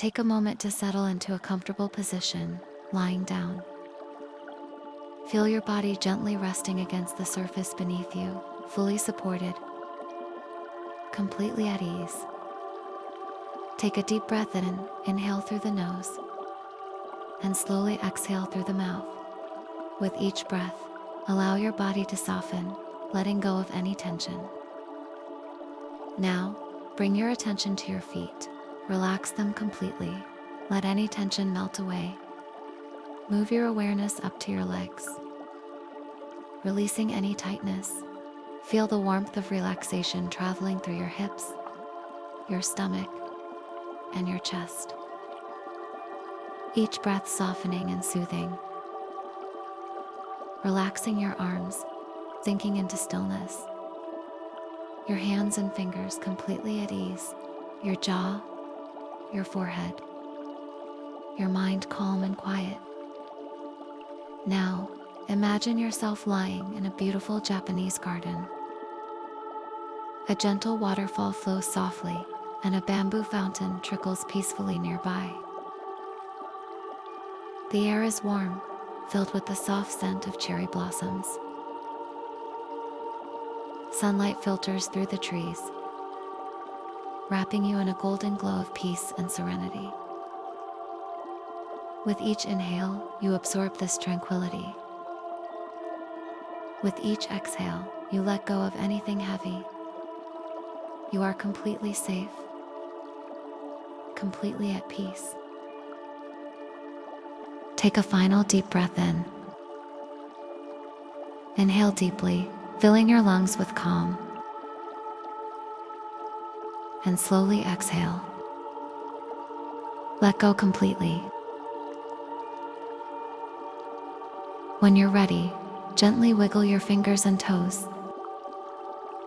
take a moment to settle into a comfortable position, lying down. Feel your body gently resting against the surface beneath you, fully supported, completely at ease. Take a deep breath in, inhale through the nose, and slowly exhale through the mouth. With each breath, allow your body to soften, letting go of any tension. Now, bring your attention to your feet. Relax them completely. Let any tension melt away. Move your awareness up to your legs, releasing any tightness. Feel the warmth of relaxation traveling through your hips, your stomach, and your chest. Each breath softening and soothing. Relaxing your arms, sinking into stillness. Your hands and fingers completely at ease. Your jaw, your forehead, your mind calm and quiet. Now, imagine yourself lying in a beautiful Japanese garden. A gentle waterfall flows softly, and a bamboo fountain trickles peacefully nearby. The air is warm, filled with the soft scent of cherry blossoms. Sunlight filters through the trees, wrapping you in a golden glow of peace and serenity. With each inhale, you absorb this tranquility. With each exhale, you let go of anything heavy. You are completely safe, completely at peace. Take a final deep breath in. Inhale deeply, filling your lungs with calm. And slowly exhale. Let go completely. When you're ready, gently wiggle your fingers and toes,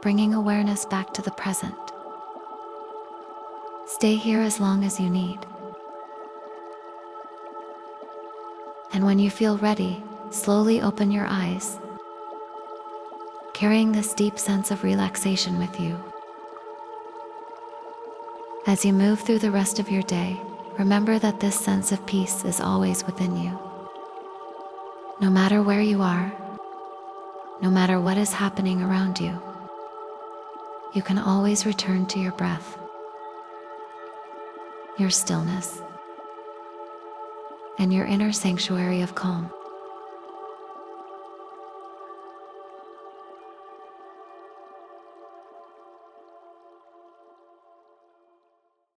bringing awareness back to the present. Stay here as long as you need. And when you feel ready, slowly open your eyes, carrying this deep sense of relaxation with you. As you move through the rest of your day, remember that this sense of peace is always within you. No matter where you are, no matter what is happening around you, you can always return to your breath, your stillness, and your inner sanctuary of calm.